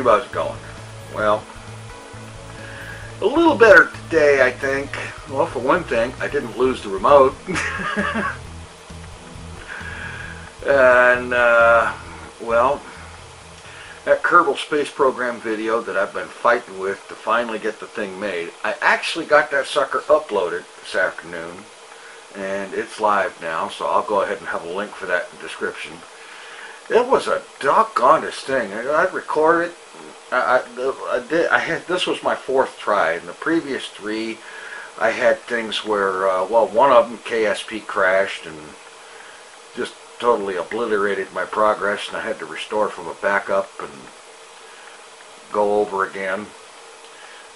how's it going? Well, a little better today, I think. Well, for one thing, I didn't lose the remote. And, well, that Kerbal space program video that I've been fighting with to finally get the thing made, I actually got that sucker uploaded this afternoon, and it's live now, so I'll go ahead and have a link for that in the description. It was a doggonest thing. I recorded it. This was my fourth try. In the previous three, I had things where, well, one of them, KSP, crashed and just totally obliterated my progress, and I had to restore from a backup and go over again.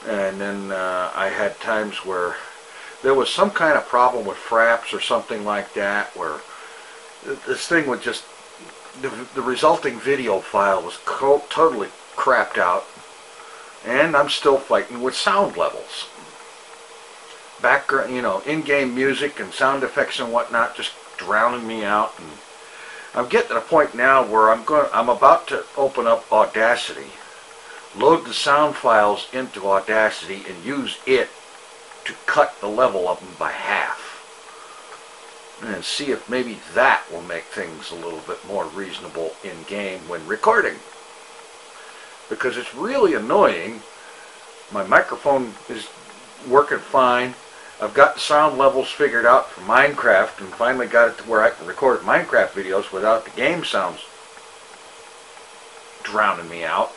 And then I had times where there was some kind of problem with fraps or something like that, where this thing would just, the resulting video file was totally crapped out, and I'm still fighting with sound levels. Background, you know, in-game music and sound effects and whatnot just drowning me out, and I'm getting to the point now where I'm about to open up Audacity, load the sound files into Audacity, and use it to cut the level of them by half, and see if maybe that will make things a little bit more reasonable in-game when recording. Because it's really annoying. My microphone is working fine. I've got the sound levels figured out for Minecraft, and finally got it to where I can record Minecraft videos without the game sounds drowning me out.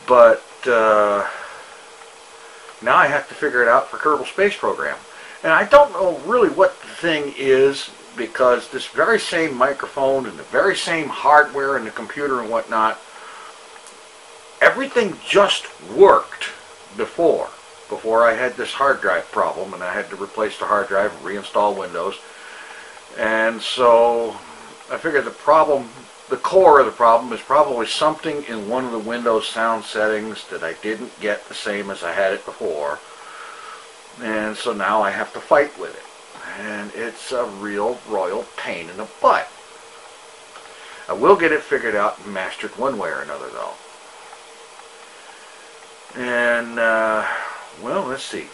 But now I have to figure it out for Kerbal Space Program. And I don't know really what the thing is, because this very same microphone and the very same hardware and the computer and whatnot, everything just worked before I had this hard drive problem, and I had to replace the hard drive and reinstall Windows. And so I figured the problem, the core of the problem, is probably something in one of the Windows sound settings that I didn't get the same as I had it before. And so now I have to fight with it, and it's a real royal pain in the butt. I will get it figured out and mastered one way or another, though. And well, let's see,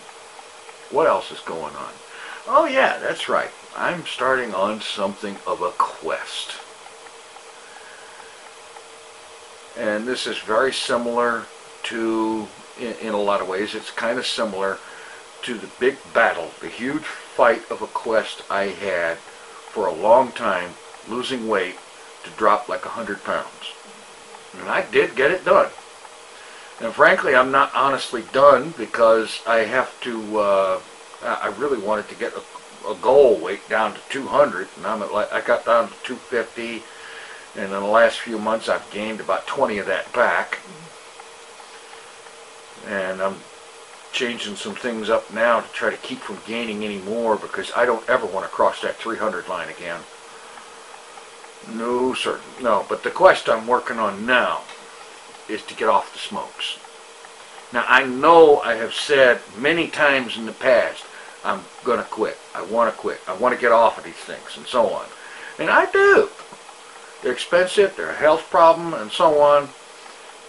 what else is going on? Oh yeah, that's right, I'm starting on something of a quest. And this is very similar to, in a lot of ways, it's kind of similar to the big battle, the huge fight of a quest I had for a long time, losing weight to drop like 100 pounds. And I did get it done. And frankly, I'm not honestly done, because I have to, I really wanted to get a goal weight down to 200, and I got down to 250, and in the last few months I've gained about 20 of that back. And I'm changing some things up now to try to keep from gaining any more, because I don't ever want to cross that 300 line again. No, sir. No, but the quest I'm working on now is to get off the smokes. Now, I know I have said many times in the past, I'm going to quit. I want to quit. I want to get off of these things, and so on. And I do. They're expensive, they're a health problem, and so on.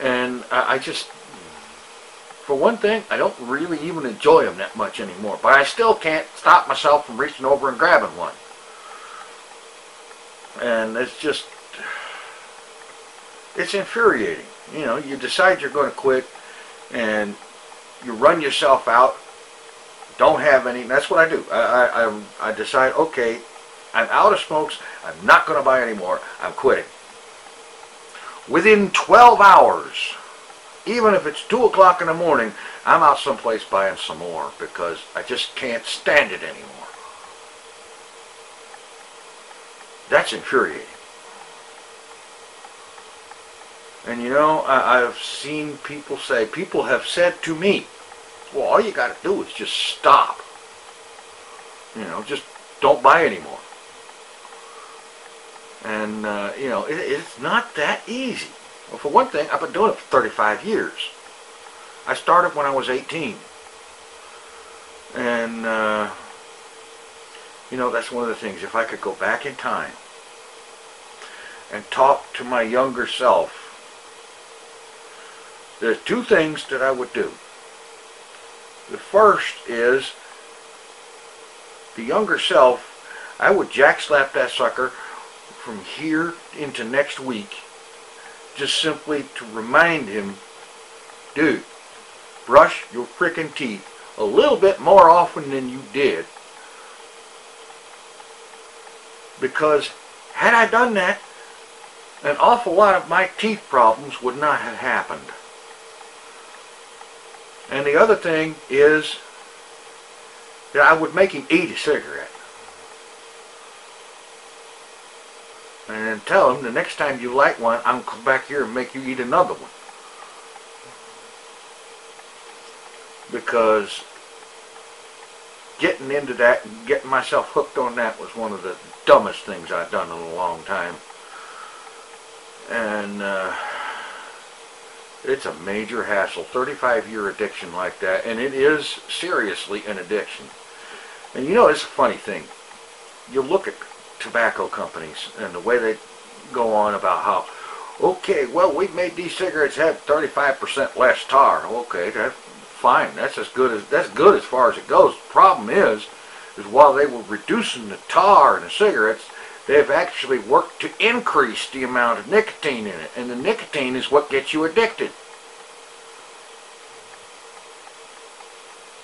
And I just, for one thing, I don't really even enjoy them that much anymore. But I still can't stop myself from reaching over and grabbing one. And it's just, it's infuriating. You know, you decide you're going to quit, and you run yourself out, don't have any. That's what I do. I decide, okay, I'm out of smokes, I'm not going to buy any more, I'm quitting. Within 12 hours, even if it's 2 o'clock in the morning, I'm out someplace buying some more, because I just can't stand it anymore. That's infuriating. And you know, I've seen people say, people have said to me, well, all you got to do is just stop. You know, just don't buy anymore. And, you know, it's not that easy. Well, for one thing, I've been doing it for 35 years. I started when I was 18. And, you know, that's one of the things. If I could go back in time and talk to my younger self There's two things that I would do. The first is, the younger self, I would jackslap that sucker from here into next week, just simply to remind him, dude, brush your frickin' teeth a little bit more often than you did. Because had I done that, an awful lot of my teeth problems would not have happened. And the other thing is that I would make him eat a cigarette. And then tell him the next time you light one, I'm going to come back here and make you eat another one. Because getting into that and getting myself hooked on that was one of the dumbest things I've done in a long time. And it's a major hassle. 35-year addiction like that, and it is seriously an addiction. And you know, it's a funny thing. You look at tobacco companies and the way they go on about how, okay, well, we've made these cigarettes have 35% less tar. Okay, that's fine. That's good as far as it goes. The problem is while they were reducing the tar in the cigarettes, they've actually worked to increase the amount of nicotine in it, and the nicotine is what gets you addicted.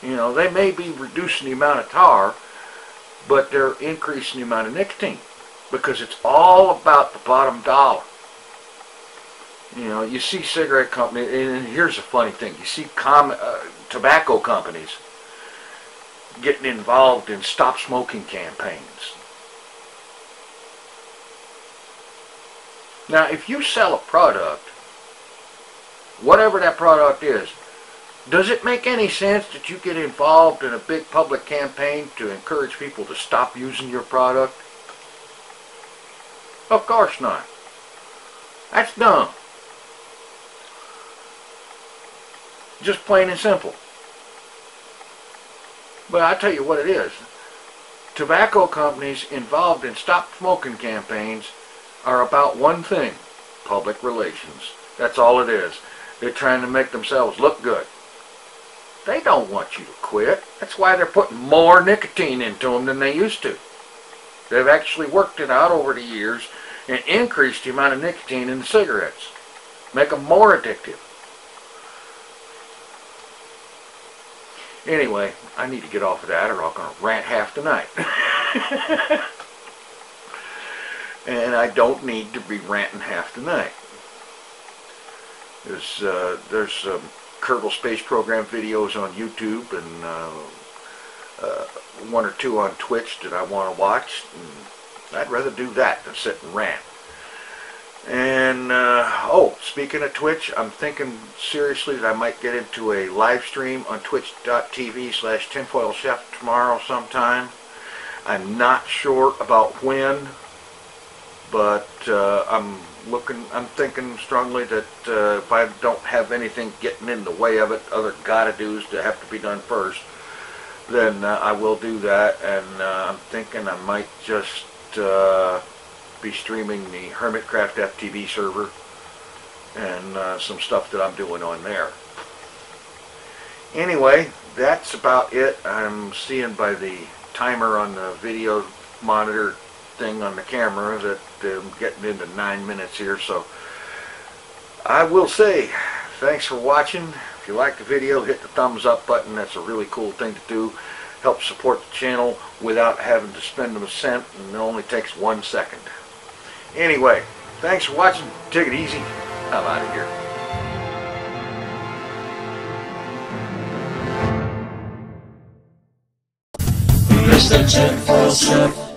You know, they may be reducing the amount of tar, but they're increasing the amount of nicotine, because it's all about the bottom dollar. You know, you see cigarette companies, and here's a funny thing, you see tobacco companies getting involved in stop smoking campaigns. Now, if you sell a product, whatever that product is, does it make any sense that you get involved in a big public campaign to encourage people to stop using your product? Of course not. That's dumb. Just plain and simple. But I tell you what it is. Tobacco companies involved in stop smoking campaigns are about one thing: public relations. That's all it is. They're trying to make themselves look good. They don't want you to quit. That's why they're putting more nicotine into them than they used to. They've actually worked it out over the years and increased the amount of nicotine in the cigarettes. Make them more addictive. Anyway, I need to get off of that or I'm going to rant half the night. And I don't need to be ranting half the night. There's Kerbal Space Program videos on YouTube and one or two on Twitch that I want to watch. And I'd rather do that than sit and rant. And, oh, speaking of Twitch, I'm thinking seriously that I might get into a live stream on twitch.tv/TinFoilChef tomorrow sometime. I'm not sure about when, but I'm thinking strongly that if I don't have anything getting in the way of it, other gotta-dos that have to be done first, then I will do that. And I'm thinking I might just be streaming the HermitCraft FTV server and some stuff that I'm doing on there. Anyway, that's about it. I'm seeing by the timer on the video monitor thing on the camera that I'm getting into 9 minutes here, so I will say thanks for watching. If you like the video, hit the thumbs up button. That's a really cool thing to do. Help support the channel without having to spend a cent, and it only takes 1 second. Anyway, thanks for watching. Take it easy. I'm out of here. Mr. TinFoilChef.